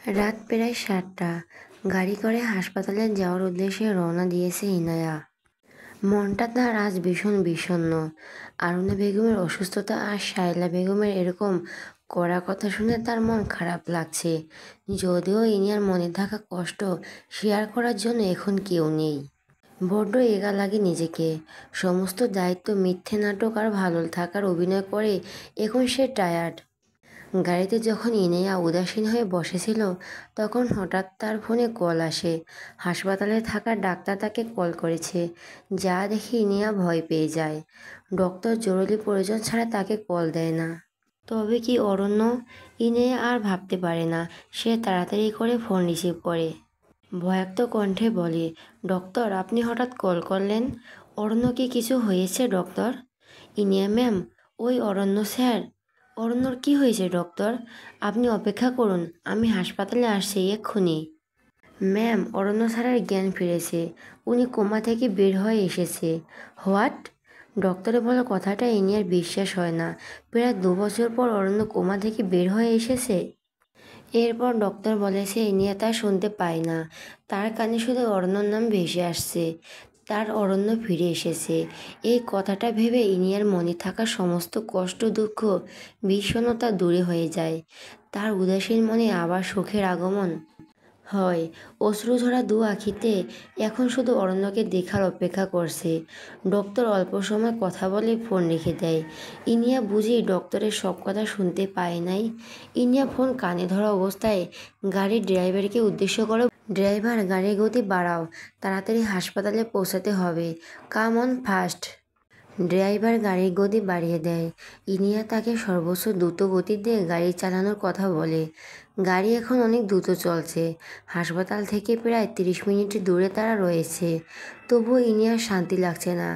রাত প্রায় ৭টা। গাড়ি করে হাসপাতালে যাওয়ার উদ্দেশ্যে রওনা দিয়েছে ইনায়া। মনটা তার আজ ভীষণ বিষণ্ণ। আরুনা বেগমের অসুস্থতা আর শায়লা বেগমের এরকম কড়া কথা শুনে তার মন খারাপ লাগছে। যদিও ইনিয়ার মনে থাকা কষ্ট শেয়ার করার জন্য এখন কেউ নেই। বড্ড একা লাগে নিজেকে। সমস্ত দায়িত্ব, মিথ্যে নাটক আর ভালো থাকার অভিনয় করে এখন সে টায়ার্ড। গাড়িতে যখন ইনায়া উদাসীন হয়ে বসেছিল তখন হঠাৎ তার ফোনে কল আসে। হাসপাতালে থাকা ডাক্তার তাকে কল করেছে। যা দেখে ইনিয়া ভয় পেয়ে যায়। ডক্টর জরুরি প্রয়োজন ছাড়া তাকে কল দেয় না। তবে কি অরণ্য? ইনিয়া আর ভাবতে পারে না। সে তাড়াতাড়ি করে ফোন রিসিভ করে। ভয়াক্ত কণ্ঠে বলে, ডক্টর আপনি হঠাৎ কল করলেন? অরণ্য কি কিছু হয়েছে ডক্টর? ইনিয়া ম্যাম, ওই অরণ্য স্যার। অরণ্যর কি হয়েছে ডক্টর? আপনি অপেক্ষা করুন, আমি হাসপাতালে আসছি এক্ষুনি। ম্যাম, অরণ্য স্যারের জ্ঞান ফিরেছে। উনি কোমা থেকে বের হয়ে এসেছে। হোয়াট? ডক্টরে বলা কথাটা ইনিয়ার বিশ্বাস হয় না। প্রায় ২ বছর পর অরণ্য কোমা থেকে বের হয়ে এসেছে। এরপর ডক্টর বলেছে ইনিয়া তা শুনতে পায় না। তার কানে শুধু অরণ্যর নাম ভেসে আসছে। তার অরণ্য ফিরে এসেছে। এই কথাটা ভেবে ইনিয়ার মনে থাকা সমস্ত কষ্ট, দুঃখ, বিষণ্ণতা দূরে হয়ে যায়। তার উদাসীন মনে আবার সুখের আগমন হয়। অশ্রুঝরা দু আখিতে এখন শুধু অরণ্যকে দেখার অপেক্ষা করছে। ডক্টর অল্প সময় কথা বলে ফোন রেখে দেয়। ইনিয়া বুঝি ডক্টরের সব কথা শুনতে পায় নাই। ইনিয়া ফোন কানে ধরা অবস্থায় গাড়ির ড্রাইভারকে উদ্দেশ্য করে, ড্রাইভার গাড়ির গতি বাড়াও, তাড়াতাড়ি হাসপাতালে পৌঁছাতে হবে, কাম অন ফাস্ট। ড্রাইভার গাড়ির গতি বাড়িয়ে দেয়। ইনিয়া তাকে সর্বোচ্চ দ্রুত গতিতে গাড়ি চালানোর কথা বলে। গাড়ি এখন অনেক দ্রুত চলছে। হাসপাতাল থেকে প্রায় ৩০ মিনিট দূরে তারা রয়েছে। তবুও ইনিয়ার শান্তি লাগছে না।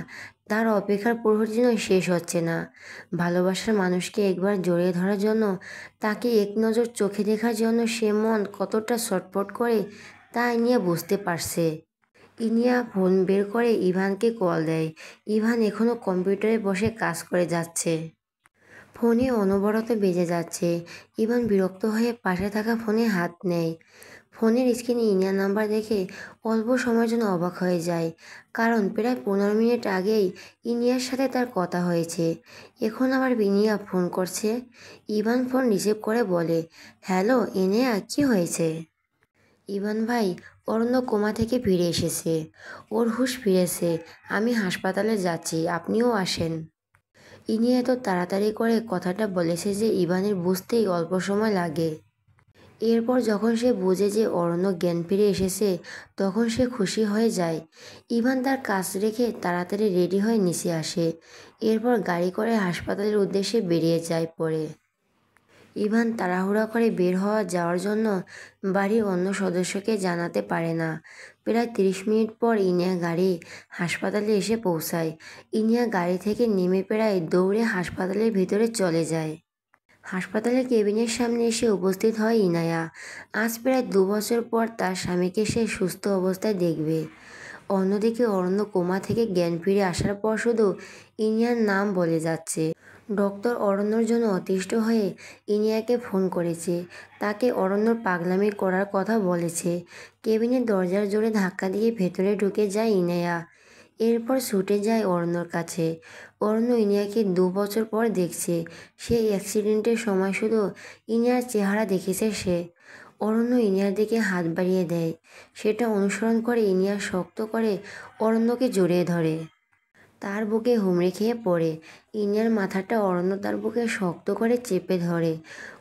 তার অপেক্ষার প্রহর যেন শেষ হচ্ছে না। ভালোবাসার মানুষকে একবার জড়িয়ে ধরার জন্য, তাকে এক নজর চোখে দেখার জন্য সে মন কতটা ছটফট করে তা ইনিয়া বুঝতে পারছে। ইনিয়া ফোন বের করে ইভানকে কল দেয়। ইভান এখনও কম্পিউটারে বসে কাজ করে যাচ্ছে। ফোনে অনবরত বেজে যাচ্ছে। ইভান বিরক্ত হয়ে পাশে থাকা ফোনে হাত নেয়। ফোনের স্ক্রিনে ইনিয়ার নাম্বার দেখে অল্প সময়ের জন্য অবাক হয়ে যায়। কারণ প্রায় ১৫ মিনিট আগেই ইনিয়ার সাথে তার কথা হয়েছে। এখন আবার ইনিয়া ফোন করছে। ইভান ফোন রিসিভ করে বলে, হ্যালো ইনিয়া, কি হয়েছে? ইভান ভাই, অরণ্য কোমা থেকে ফিরে এসেছে। ওর হুঁশ ফিরেছে। আমি হাসপাতালে যাচ্ছি, আপনিও আসেন। ইনি এত তাড়াতাড়ি করে কথাটা বলেছে যে ইভানের বুঝতেই অল্প সময় লাগে। এরপর যখন সে বুঝে যে অরণ্য জ্ঞান ফিরে এসেছে তখন সে খুশি হয়ে যায়। ইভান তার কাজ রেখে তাড়াতাড়ি রেডি হয়ে নিচে আসে। এরপর গাড়ি করে হাসপাতালের উদ্দেশ্যে বেরিয়ে যায় পরে। ইভান তাড়াহুড়া করে বের যাওয়ার জন্য বাড়ির অন্য সদস্যকে জানাতে পারে না। প্রায় ৩০ মিনিট পর ইনিয়া গাড়ি হাসপাতালে এসে পৌঁছায়। ইনিয়া গাড়ি থেকে নেমে প্রায় দৌড়ে হাসপাতালের ভিতরে চলে যায়। হাসপাতালের কেবিনের সামনে এসে উপস্থিত হয় ইনায়া। আজ প্রায় ২ বছর পর তার স্বামীকে সে সুস্থ অবস্থায় দেখবে। অন্যদিকে অরণ্য কোমা থেকে জ্ঞান ফিরে আসার পর শুধু ইনিয়ার নাম বলে যাচ্ছে। ডক্টর অরণ্যর জন্য অতিষ্ঠ হয়ে ইনিয়াকে ফোন করেছে। তাকে অরণ্যর পাগলামি করার কথা বলেছে। কেবিনের দরজার জোরে ধাক্কা দিয়ে ভেতরে ঢুকে যায় ইনিয়া। এরপর ছুটে যায় অরণ্যর কাছে। অরণ্য ইনিয়াকে ২ বছর পর দেখছে। সেই অ্যাক্সিডেন্টের সময় শুধু ইনিয়ার চেহারা দেখেছে সে। অরণ্য ইনিয়ার দিকে হাত বাড়িয়ে দেয়। সেটা অনুসরণ করে ইনিয়া শক্ত করে অরণ্যকে জড়িয়ে ধরে। তার বুকে হুমড়ি খেয়ে পড়ে। ইনিয়ার মাথাটা অরণ্য তার বুকে শক্ত করে চেপে ধরে।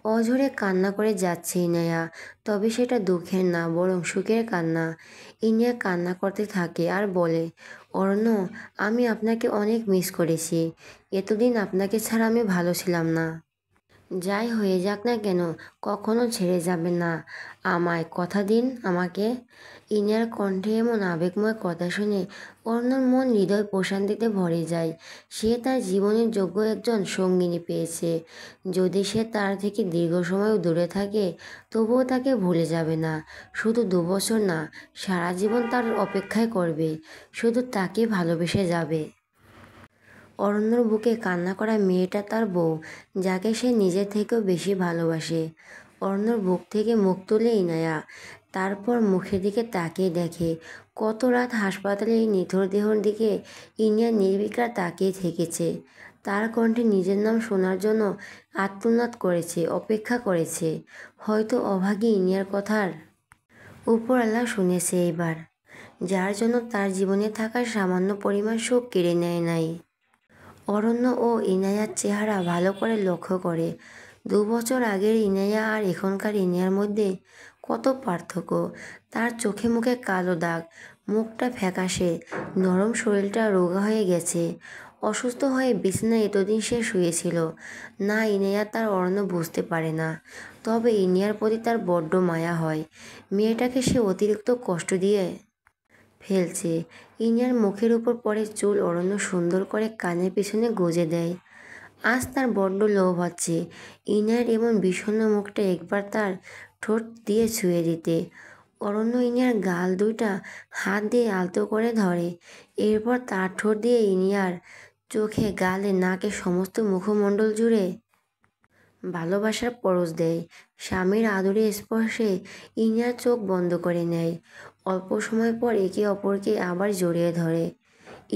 অঝরে কান্না করে যাচ্ছে ইনিয়া। তবে সেটা দুঃখের না, বরং সুখের কান্না। ইনিয়া কান্না করতে থাকে আর বলে, অরণ্য, আমি আপনাকে অনেক মিস করেছি। এতদিন আপনাকে ছাড়া আমি ভালো ছিলাম না। যাই হয়ে যাক না কেন, কখনো ছেড়ে যাবেন না আমায়, কথা দিন আমাকে। ইনিয়ার কণ্ঠে এমন আবেগময় কথা শুনে অর্ণর মন হৃদয় প্রশান্তিতে ভরে যায়। সে তার জীবনের যোগ্য একজন সঙ্গিনী পেয়েছে। যদি সে তার থেকে দীর্ঘ সময় দূরে থাকে তবুও তাকে ভুলে যাবে না। শুধু ২ বছর না, সারা জীবন তার অপেক্ষায় করবে। শুধু তাকে ভালোবেসে যাবে। অরণ্যর বুকে কান্না করা মেয়েটা তার বউ, যাকে সে নিজের থেকেও বেশি ভালোবাসে। অরণ্যর বুক থেকে মুখ তুলে ইনায়া, তারপর মুখের দিকে তাকিয়ে দেখে কত রাত হাসপাতালে এই নিথর দেহর দিকে ইনিয়া নির্বিকার তাকিয়ে থেকেছে। তার কণ্ঠে নিজের নাম শোনার জন্য আত্মনাদ করেছে, অপেক্ষা করেছে। হয়তো অভাগী ইনিয়ার কথার উপরওয়ালা শুনেছে এইবার, যার জন্য তার জীবনে থাকা সামান্য পরিমাণ সুখ কেড়ে নেয় নাই। অরণ্য ও ইনায়ার চেহারা ভালো করে লক্ষ্য করে। 2 বছর আগের ইনায়া আর এখনকার ইনায়ার মধ্যে কত পার্থক্য। তার চোখে মুখে কালো দাগ, মুখটা ফ্যাকাশে, নরম শরীরটা রোগা হয়ে গেছে। অসুস্থ হয়ে বিছানায় এতদিন সে শুয়েছিল না। ইনায়া তার অরণ্য বুঝতে পারে না, তবে ইনিয়ার প্রতি তার বড্ড মায়া হয়। মেয়েটাকে সে অতিরিক্ত কষ্ট দিয়ে ফেলছে। ইনিয়ার মুখের উপর পড়ে চুল অরণ্য সুন্দর করে কানের পিছনে গুজে দেয়। আজ তার বড্ড লোভ হচ্ছে ইনিয়ার এমন বিষণ্ণ মুখটা একবার তার ঠোঁট দিয়ে ছুঁয়ে দিতে। অরণ্য ইনিয়ার গাল দুইটা হাত দিয়ে আলতো করে ধরে, এরপর তার ঠোঁট দিয়ে ইনিয়ার চোখে, গালে, নাকে, সমস্ত মুখমণ্ডল জুড়ে ভালোবাসার পরশ দেয়। স্বামীর আদরে স্পর্শে ইনিয়ার চোখ বন্ধ করে নেয়। অল্প সময় পর একে অপরকে আবার জড়িয়ে ধরে।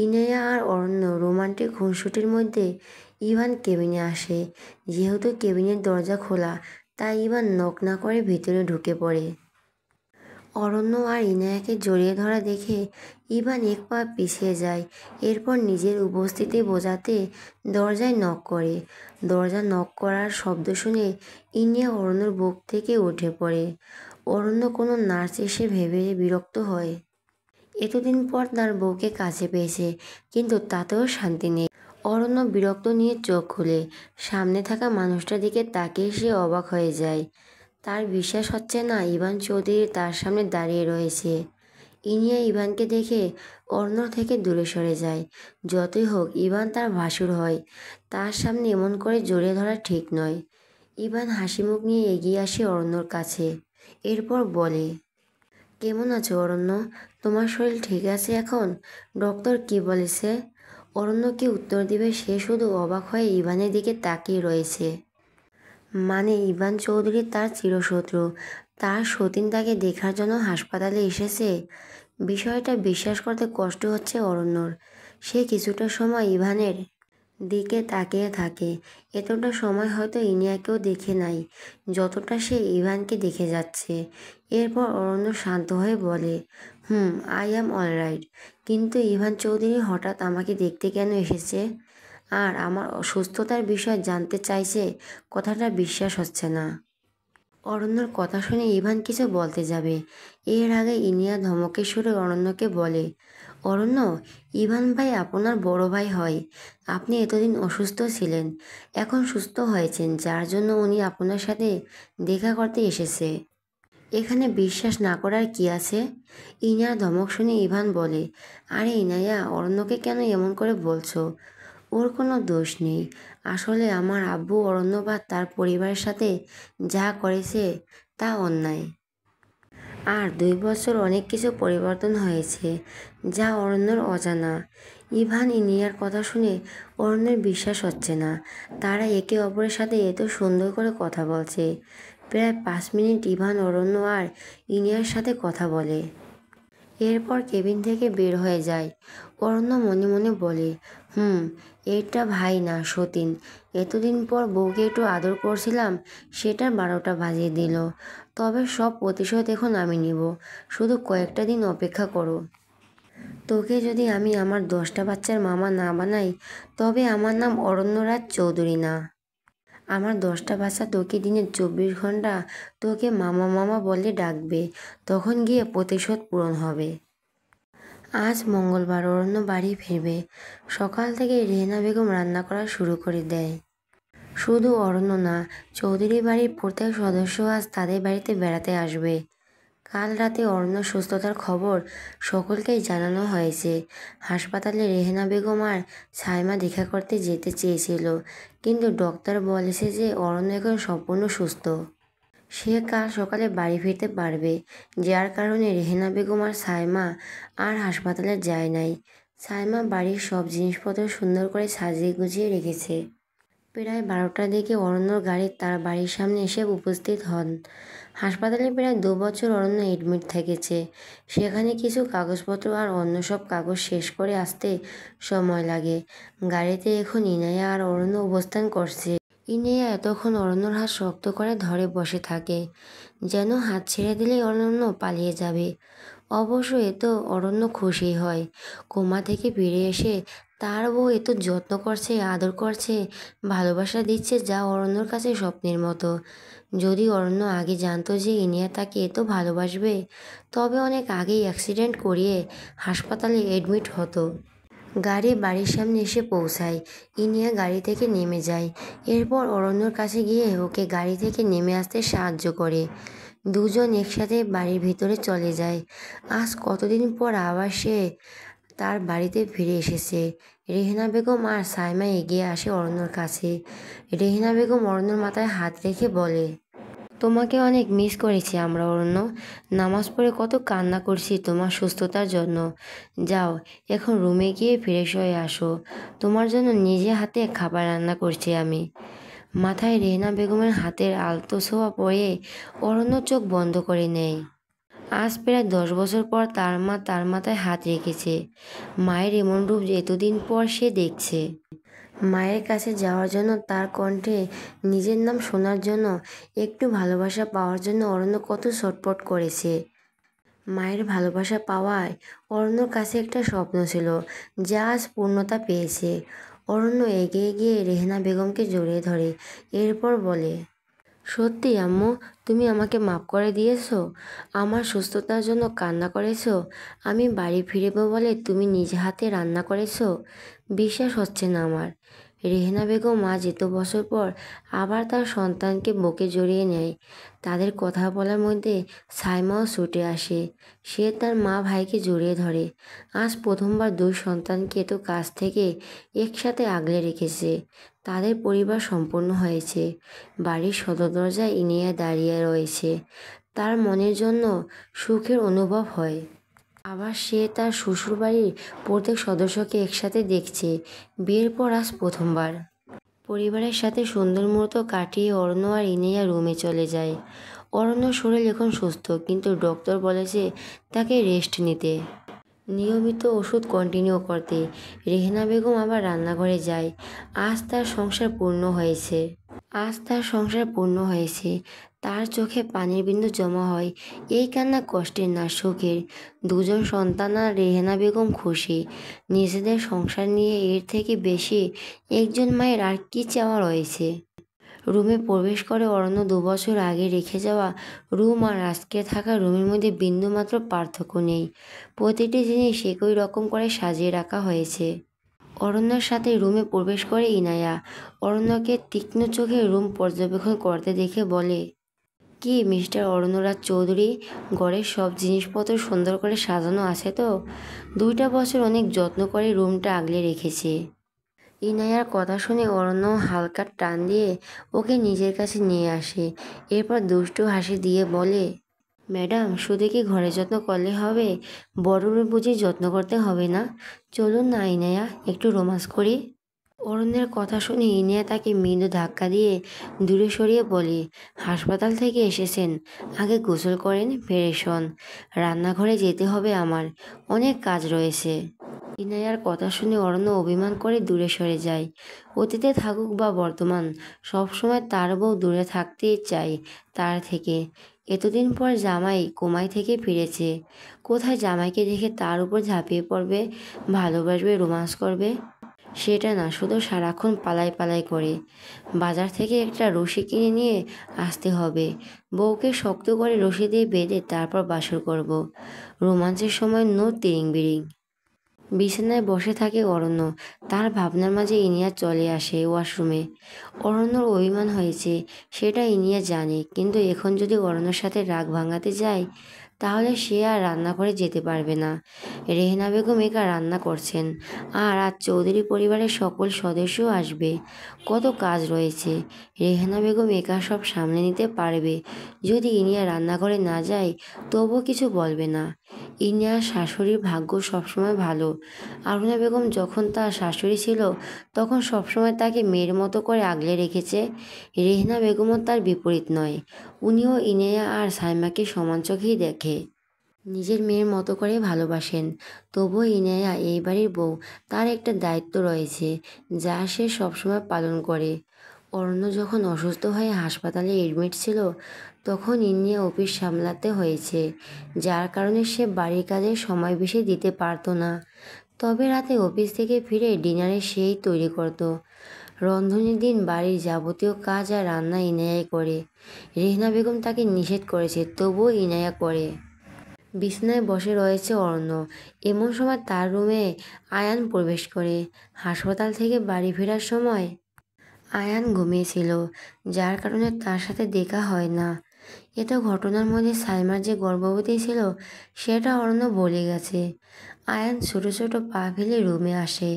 ইনায়া আর অরণ্য রোমান্টিক খুনসুটির মধ্যে ইভান কেবিনে আসে। যেহেতু কেবিনের দরজা খোলা, তাই ইভান নক না করে ভিতরে ঢুকে পড়ে। অরণ্য আর ইনায়াকে জড়িয়ে ধরা দেখে ইভান এক পা পিছিয়ে যায়। এরপর নিজের উপস্থিতি বোঝাতে দরজায় নক করে। দরজা নক করার শব্দ শুনে ইনিয়া অরণ্যর বুক থেকে উঠে পড়ে। অরণ্য কোনো নার্স এসে ভেবে বিরক্ত হয়। এতদিন পর তার বউকে কাছে পেয়েছে, কিন্তু তাতেও শান্তি নেই। অরণ্য বিরক্ত নিয়ে চোখ খুলে সামনে থাকা মানুষটার দিকে তাকিয়ে সে অবাক হয়ে যায়। তার বিশ্বাস হচ্ছে না ইভান চৌধুরী তার সামনে দাঁড়িয়ে রয়েছে। ইনিয়া ইভানকে দেখে অরণ্য থেকে দূরে সরে যায়। যতই হোক ইভান তার ভাসুর হয়, তার সামনে এমন করে জড়িয়ে ধরা ঠিক নয়। ইভান হাসিমুখ নিয়ে এগিয়ে আসে অরণ্যর কাছে, এরপর বলে, কেমন আছো অরণ্য? তোমার শরীর ঠিক আছে এখন? ডক্টর কি বলেছে? অরণ্য কি উত্তর দিবে, সে শুধু অবাক হয়ে ইভানের দিকে তাকিয়ে রয়েছে। মানে ইভান চৌধুরী তার চিরশত্রু, তার সতীন তাকে দেখার জন্য হাসপাতালে এসেছে। বিষয়টা বিশ্বাস করতে কষ্ট হচ্ছে অরণ্যর। সে কিছুটা সময় ইভানের দিকে তাকিয়ে থাকে। এতটা সময় হয়তো ইনিয়াকেও দেখে নাই যতটা সে ইভানকে দেখে যাচ্ছে। এরপর অরণ্য শান্ত হয়ে বলে, আই অ্যাম অলরাইট। কিন্তু ইভান চৌধুরী হঠাৎ আমাকে দেখতে কেন এসেছে আর আমার অসুস্থতার বিষয়ে জানতে চাইছে, কথাটা বিশ্বাস হচ্ছে না। অরণ্যর কথা শুনে ইভান কিছু বলতে যাবে, এর আগে ইনিয়া ধমকের সুরে অরণ্যকে বলে, অরণ্য, ইভান ভাই আপনার বড় ভাই হয়। আপনি এতদিন অসুস্থ ছিলেন, এখন সুস্থ হয়েছেন, যার জন্য উনি আপনার সাথে দেখা করতে এসেছে। এখানে বিশ্বাস না করার কি আছে? ইনার ধমক শুনে ইভান বলে, আরে ইনায়া, অরণ্যকে কেন এমন করে বলছো? ওর কোনো দোষ নেই। আসলে আমার আব্বু অরণ্য বা তার পরিবারের সাথে যা করেছে তা অন্যায়। আর 2 বছর অনেক কিছু পরিবর্তন হয়েছে, যা অরণ্যর অজানা। ইভান ইনিয়ার কথা শুনে অরণ্যের বিশ্বাস হচ্ছে না। তারা একে অপরের সাথে এত সুন্দর করে কথা বলছে। প্রায় 5 মিনিট ইভান, অরণ্য আর ইনিয়ার সাথে কথা বলে। এরপর কেবিন থেকে বের হয়ে যায়। অরণ্য মনে মনে বলে, এটা ভাই না, সতীন। এতদিন পর বউকে একটু আদর করছিলাম, সেটার 12টা বাজিয়ে দিল। তবে সব প্রতিশোধ এখন আমি নিব, শুধু কয়েকটা দিন অপেক্ষা করো। তোকে যদি আমি আমার 10টা বাচ্চার মামা না বানাই, তবে আমার নাম অরণ্যরাজ চৌধুরী না। আমার 10টা বাচ্চা তোকে দিনে 24 ঘন্টা তোকে মামা মামা বলে ডাকবে, তখন গিয়ে প্রতিশোধ পূরণ হবে। আজ মঙ্গলবার, অরণ্য বাড়ি ফিরবে। সকাল থেকে রেহেনা বেগম রান্না করা শুরু করে দেয়। শুধু অরণ্য না, চৌধুরী বাড়ির প্রত্যেক সদস্য আজ তাদের বাড়িতে বেড়াতে আসবে। কাল রাতে অরণ্যর সুস্থতার খবর সকলকেই জানানো হয়েছে। হাসপাতালে রেহেনা বেগম আর সাইমা দেখা করতে যেতে চেয়েছিল, কিন্তু ডক্টর বলেছে যে অরণ্য এখন সম্পূর্ণ সুস্থ। সে কাল সকালে বাড়ি ফিরতে পারবে, যার কারণে রেহেনা বেগম আর সাইমা আর হাসপাতালে যায় নাই। সাইমা বাড়ির সব জিনিসপত্র সুন্দর করে সাজিয়ে গুছিয়ে রেখেছে। প্রায় 12টার দিকে অরণ্যর গাড়ি তার বাড়ির সামনে এসে উপস্থিত হন। হাসপাতালে প্রায় 2 বছর অরণ্য এডমিট থেকেছে। সেখানে কিছু কাগজপত্র আর অন্য সব কাগজ শেষ করে আসতে সময় লাগে। গাড়িতে এখন ইনায়া আর অরণ্য অবস্থান করছে। ইনায়া এতক্ষণ অরণ্যর হাত শক্ত করে ধরে বসে থাকে, যেন হাত ছেড়ে দিলেই অরণ্য পালিয়ে যাবে। অবশ্য এত অরণ্য খুশি হয়। কোমা থেকে ফিরে এসে তার বউ এত যত্ন করছে, আদর করছে, ভালোবাসা দিচ্ছে, যা অরণ্যর কাছে স্বপ্নের মতো। যদি অরণ্য আগে জানতো যে ইনিয়া তাকে এত ভালোবাসবে, তবে অনেক আগেই অ্যাক্সিডেন্ট করিয়ে হাসপাতালে এডমিট হতো। গাড়ি বাড়ির সামনে এসে পৌঁছায়। ইনিয়া গাড়ি থেকে নেমে যায়। এরপর অরণ্যর কাছে গিয়ে ওকে গাড়ি থেকে নেমে আসতে সাহায্য করে। দুজন একসাথে বাড়ির ভিতরে চলে যায়। আজ কতদিন পর আবার সে তার বাড়িতে ফিরে এসেছে। রেহেনা বেগম আর সাইমা এগিয়ে আসে অরণ্যর কাছে। রেহেনা বেগম অরণ্যর মাথায় হাত রেখে বলে, তোমাকে অনেক মিস করেছি আমরা অরণ্য। নামাজ পড়ে কত কান্না করছি তোমার সুস্থতার জন্য। যাও, এখন রুমে গিয়ে ফ্রেশ হয়ে আসো। তোমার জন্য নিজে হাতে খাবার রান্না করছি আমি। মাথায় রেহেনা বেগমের হাতের আলতো ছোঁয়া পড়ে অরণ্য চোখ বন্ধ করে নেয়। আজ প্রায় 10 বছর পর তার মা তার মাথায় হাত রেখেছে। মায়ের এমন রূপ এতদিন পর সে দেখছে। মায়ের কাছে যাওয়ার জন্য, তার কণ্ঠে নিজের নাম শোনার জন্য, একটু ভালোবাসা পাওয়ার জন্য অরণ্য কত ছটফট করেছে। মায়ের ভালোবাসা পাওয়ায় অরণ্যর কাছে একটা স্বপ্ন ছিল, যা আজ পূর্ণতা পেয়েছে। অরণ্য এগিয়ে গিয়ে রেহেনা বেগমকে জড়িয়ে ধরে। এরপর বলে, সত্যি আম্মু, তুমি আমাকে মাফ করে দিয়েছো? আমার সুস্থতার জন্য কান্না করেছো? আমি বাড়ি ফিরবো বলে তুমি নিজে হাতে রান্না করেছো? বিশ্বাস হচ্ছে না আমার। রেহেনা বেগম আজ এত বছর পর আবার তার সন্তানকে বুকে জড়িয়ে নেয়। তাদের কথা বলার মধ্যে সাইমাও ছুটে আসে। সে তার মা ভাইকে জড়িয়ে ধরে। আজ প্রথমবার দুই সন্তানকে এত কাছ থেকে একসাথে আগলে রেখেছে। তাদের পরিবার সম্পূর্ণ হয়েছে। বাড়ির সদর দরজায় ইনিয়া দাঁড়িয়ে রয়েছে। তার মনের জন্য সুখের অনুভব হয়। আবার সে তার শ্বশুরবাড়ির প্রত্যেক সদস্যকে একসাথে দেখছে। বিয়ের পর আজ প্রথমবার। পরিবারের সাথে সুন্দর মুহূর্ত কাটিয়ে অরণ্য আর ইনিয়া রুমে চলে যায়। অরণ্যর শরীর এখন সুস্থ, কিন্তু ডক্টর বলেছে তাকে রেস্ট নিতে, নিয়মিত ওষুধ কন্টিনিউ করতে। রেহেনা বেগম আবার রান্নাঘরে যায়। আজ তার সংসার পূর্ণ হয়েছে। তার চোখে পানির বিন্দু জমা হয়। এই কান্না কষ্টের না, সুখের। দুজন সন্তান আর রেহেনা বেগম খুশি। নিজেদের সংসার নিয়ে এর থেকে বেশি একজন মায়ের আর কি চাওয়া রয়েছে। রুমে প্রবেশ করে অরণ্য 2 বছর আগে রেখে যাওয়া রুম আর আজকে থাকা রুমের মধ্যে বিন্দুমাত্র পার্থক্য নেই। প্রতিটি জিনিস একই রকম করে সাজিয়ে রাখা হয়েছে। অরণ্যর সাথে রুমে প্রবেশ করে ইনায়া। অরণ্যকে তীক্ষ্ণ চোখে রুম পর্যবেক্ষণ করতে দেখে বলে, কি মিস্টার অরণ্যরাজ চৌধুরী, ঘরের সব জিনিসপত্র সুন্দর করে সাজানো আছে তো? 2টা বছর অনেক যত্ন করে রুমটা আগলে রেখেছে। ইনায়ার কথা শুনে অরণ্য হালকা টান দিয়ে ওকে নিজের কাছে নিয়ে আসে। এরপর দুষ্টু হাসি দিয়ে বলে, ম্যাডাম, শুধু কি ঘরের যত্ন করলে হবে? বড়োর বুঝি যত্ন করতে হবে না? চলুন না ইনায়া, একটু রোমান্স করি। অরণ্যের কথা শুনে ইনিয়া তাকে মৃদু ধাক্কা দিয়ে দূরে সরিয়ে বলে, হাসপাতাল থেকে এসেছেন, আগে গোসল করেন, ফ্রেশ হন। রান্নাঘরে যেতে হবে আমার, অনেক কাজ রয়েছে। ইনায়ার কথা শুনে অরণ্য অভিমান করে দূরে সরে যায়। অতীতে থাকুক বা বর্তমান, সবসময় তার বউ দূরে থাকতেই চায় তার থেকে। এতদিন পর জামাই কোমায় থেকে ফিরেছে। কোথায় জামাইকে দেখে তার উপর ঝাঁপিয়ে পড়বে, ভালোবাসবে, রোমান্স করবে? সেটা না, শুধু সারাক্ষণ পালাই পালাই করে। বাজার থেকে একটা রশি কিনে নিয়ে আসতে হবে। বউকে শক্ত করে রশি দিয়ে বেঁধে তারপর বাসর করব। রোমাঞ্চের সময় নো তিরিং বিরিং। বিছানায় বসে থাকে অরণ্য। তার ভাবনার মাঝে ইনিয়া চলে আসে ওয়াশরুমে। অরণ্যর অভিমান হয়েছে, সেটা ইনিয়া জানে, কিন্তু এখন যদি অরণ্যর সাথে রাগ ভাঙাতে যায়, তাহলে সে আর রান্নাঘরে যেতে পারবে না। রেহেনা বেগম একা রান্না করছেন, আর আজ চৌধুরী পরিবারের সকল সদস্য আসবে। কত কাজ রয়েছে। রেহেনা বেগম একা সব সামলে নিতে পারবে। যদি ইনিয়া রান্নাঘরে না যায়, তবুও কিছু বলবে না। ইনিয়ার শাশুড়ির ভাগ্য সবসময় ভালো। আরুনা বেগম যখন তার শাশুড়ি ছিল তখন সবসময় তাকে মেয়ের মতো করে আগলে রেখেছে। রেহনা বেগমও তার বিপরীত নয়। উনিও ইনায়া আর সাইমাকে সমান চোখেই দেখে, নিজের মেয়ের মতো করে ভালোবাসেন। তবুও ইনায়া এই বাড়ির বউ, তার একটা দায়িত্ব রয়েছে যা সে সবসময় পালন করে। অরণ্য যখন অসুস্থ হয়ে হাসপাতালে এডমিট ছিল তখন ইনিয়া অফিস সামলাতে হয়েছে, যার কারণে সে বাড়ির কাজে সময় বেশি দিতে পারতো না। তবে রাতে অফিস থেকে ফিরে ডিনারে সেই তৈরি করত। রন্ধনের দিন বাড়ির যাবতীয় কাজ আর রান্না ইনায়াই করে। রেহনা বেগম তাকে নিষেধ করেছে, তবুও ইনায়া করে। বিছানায় বসে রয়েছে অরণ্য। এমন সময় তার রুমে আয়ান প্রবেশ করে। হাসপাতাল থেকে বাড়ি ফেরার সময় আয়ান ঘুমিয়েছিল, যার কারণে তার সাথে দেখা হয় না। এত ঘটনার মধ্যে সাইমার যে গর্ভবতী ছিল সেটা অরণ্য বলে গেছে। আয়ান ছোট ছোট পা ফেলে রুমে আসে।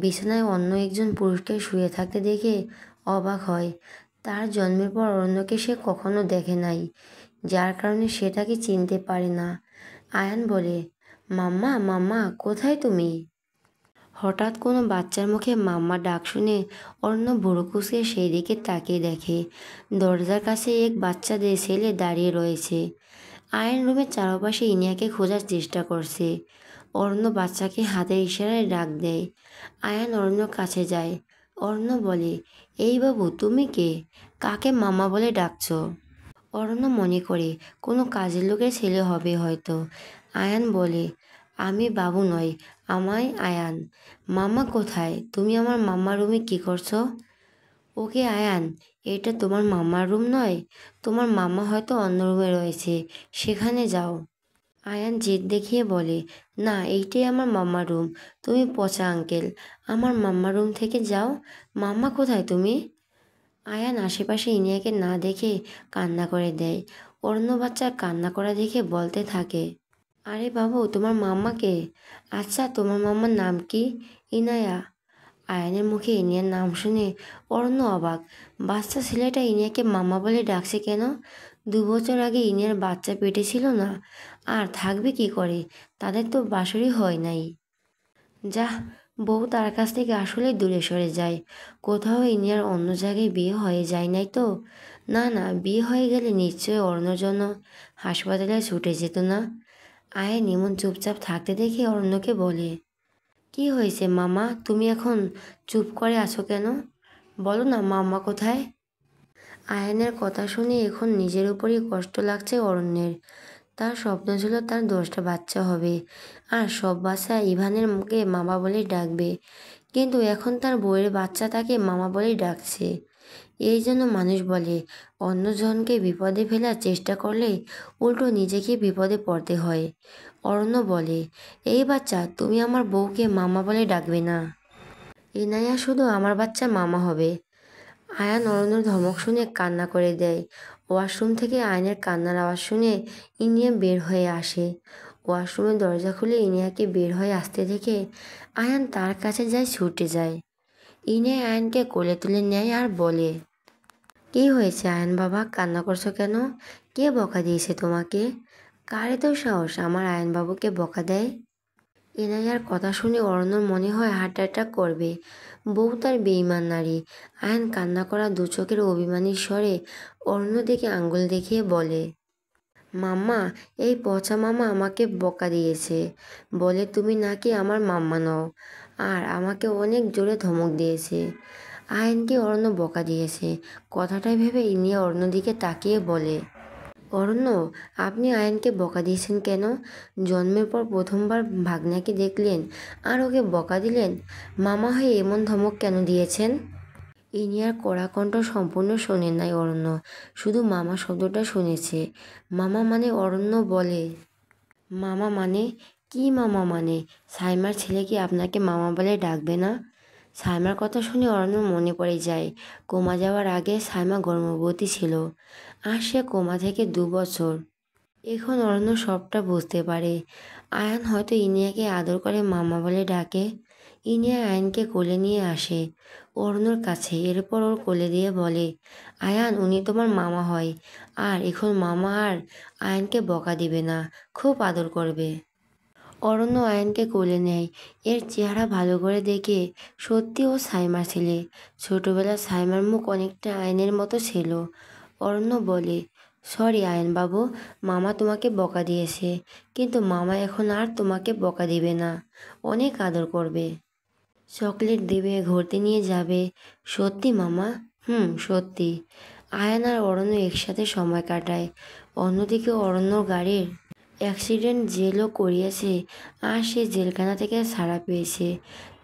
বিছানায় অন্য একজন পুরুষকে শুয়ে থাকতে দেখে অবাক হয়। তার জন্মের পর অরণ্যকে সে কখনো দেখে নাই, যার কারণে সে তাকে চিনতে পারে না। আয়ান বলে, মাম্মা মাম্মা কোথায় তুমি? হঠাৎ কোনো বাচ্চার মুখে মাম্মা ডাক শুনে অরণ্য ভুরু কুঁচকে সেই দিকে তাকিয়ে দেখে দরজার কাছে এক বাচ্চা ছেলে দাঁড়িয়ে রয়েছে। আয়ান রুমের চারপাশে ইনিয়াকে খোঁজার চেষ্টা করছে। অরণ্য বাচ্চাকে হাতের ইশারায় ডাক দেয়। আয়ান অরণ্যর কাছে যায়। অরণ্য বলে, এই বাবু তুমি কে? কাকে মামা বলে ডাকছো? অরণ্য মনে করে কোনো কাজের লোকের ছেলে হবে হয়তো। আয়ান বলে, আমি বাবু নই, আমায় আয়ান। মামা কোথায়? তুমি আমার মাম্মার রুমে কি করছো? ওকে আয়ান, এটা তোমার মাম্মার রুম নয়। তোমার মাম্মা হয়তো অন্য রুমে রয়েছে, সেখানে যাও। আয়ান জেদ দেখিয়ে বলে, না এইটাই আমার মাম্মার রুম। তুমি পচা আঙ্কেল, আমার মাম্মার রুম থেকে যাও। মাম্মা কোথায় তুমি? আয়ান আশেপাশে ইনিয়াকে না দেখে কান্না করে দেয়। অন্য বাচ্চার কান্না করা দেখে বলতে থাকে, আরে বাবু তোমার মাম্মাকে? আচ্ছা তোমার মাম্মার নাম কি? ইনায়া। আয়ানের মুখে ইনিয়ার নাম শুনে অরণ্য অবাক। বাচ্চা ছেলেটা ইনিয়াকে মাম্মা বলে ডাকছে কেন? 2 বছর আগে ইনিয়ার বাচ্চা পেটে ছিল না? আর থাকবে কি করে? তাদের তো বাসরই হয় নাই। যাহ, বউ তার কাছ থেকে আসলে দূরে সরে যায়। কোথাও ইনিয়ার অন্য জায়গায় বিয়ে হয়ে যায় নাই তো? না না, বিয়ে হয়ে গেলে নিশ্চয়ই অরণ্যর জন্য হাসপাতালে ছুটে যেত না। আয়ান এমন চুপচাপ থাকতে দেখে অরণ্যকে বলে, কি হয়েছে মামা, তুমি এখন চুপ করে আছো কেন? বলো না মাম্মা কোথায়? আয়ানের কথা শুনে এখন নিজের উপরই কষ্ট লাগছে অরণ্যের। তার স্বপ্ন ছিল তার 10টা বাচ্চা হবে আর সব বাচ্চা ইভানের মুখে মামা বলেই ডাকবে, কিন্তু এখন তার বউয়ের বাচ্চা তাকে মামা বলেই ডাকছে। এই জন্য মানুষ বলে অন্যজনকে বিপদে ফেলার চেষ্টা করলে উল্টো নিজেকে বিপদে পড়তে হয়। অরণ্য বলে, এই বাচ্চা তুমি আমার বউকে মামা বলে ডাকবে না। ইনায়া শুধু আমার বাচ্চা মামা হবে। আয়ান অরণ্যর ধমক শুনে কান্না করে দেয়। ওয়াশরুম থেকে আয়নের কান্নার আওয়াজ শুনে ইনিয়া বের হয়ে আসে। ওয়াশরুমের দরজা খুলে ইনিয়াকে বের হয়ে আসতে দেখে আয়ান তার কাছে যায়, ছুটে যায়। ইনিয়া আয়ানকে কোলে তুলে নেয় আর বলে, কি হয়েছে আয়ান বাবা, কান্না করছো কেন? কে বকা দিয়েছে তোমাকে? কারে তো সাহস আমার আয়ান বাবুকে বকা দেয়? ইনায়ার কথা শুনে অরণ্যর মনে হয় হার্ট অ্যাটাক করবে। বউ তার বেঈমান নারী। আয়ান কান্না করা 2 চোখের অভিমানী স্বরে অরণ্য দিকে আঙ্গুল দেখিয়ে বলে, মাম্মা, এই পচা মামা আমাকে বকা দিয়েছে, বলে তুমি নাকি আমার মাম্মা নও, আর আমাকে অনেক জোরে ধমক দিয়েছে। আয়ানকে অরণ্য বকা দিয়েছে কথাটাই ভেবে ইনিয়া অরণ্য দিকে তাকিয়ে বলে, অরণ্য, আপনি আয়ানকে বকা দিয়েছেন কেন? জন্মের পর প্রথমবার ভাগ্নাকে দেখলেন আর ওকে বকা দিলেন? মামা হয়ে এমন ধমক কেন দিয়েছেন? ইনিয়ার কড়া কণ্ঠ সম্পূর্ণ শোনে নাই অরণ্য, শুধু মামা শব্দটা শুনেছে। মামা মানে? অরণ্য বলে, মামা মানে? কি মামা মানে? সাইমার ছেলে কি আপনাকে মামা বলে ডাকবে না? সাইমার কথা শুনে অরণ্যর মনে পড়ে যায় কোমা যাওয়ার আগে সাইমা গর্ভবতী ছিল আর সে কোমা থেকে 2 বছর। এখন অরণ্য সবটা বুঝতে পারে। আয়ান হয়তো ইনিয়াকে আদর করে মামা বলে ডাকে। ইনিয়া আয়ানকে কোলে নিয়ে আসে। অরুণর কাছে। এরপর ওর কোলে দিয়ে বলে, আয়ান উনি তোমার মামা হয়, আর এখন মামা আর আয়ানকে বকা দিবে না, খুব আদর করবে। অরণ্য আয়ানকে কোলে নেয়। এর চেহারা ভালো করে দেখে সত্যি ও সাইমার ছেলে। ছোটবেলার সাইমার মুখ অনেকটা আয়নের মতো ছিল। অরণ্য বলে, সরি আয়ন বাবু, মামা তোমাকে বকা দিয়েছে, কিন্তু মামা এখন আর তোমাকে বকা দিবে না, অনেক আদর করবে, চকলেট দেবে, ঘুরতে নিয়ে যাবে। সত্যি মামা? হুম, সত্যি। আয়ান আর অরণ্য একসাথে সময় কাটায়। অন্যদিকে অরণ্য গাড়ির অ্যাক্সিডেন্ট জেলও করিয়েছে, আর সে জেলখানা থেকে ছাড়া পেয়েছে।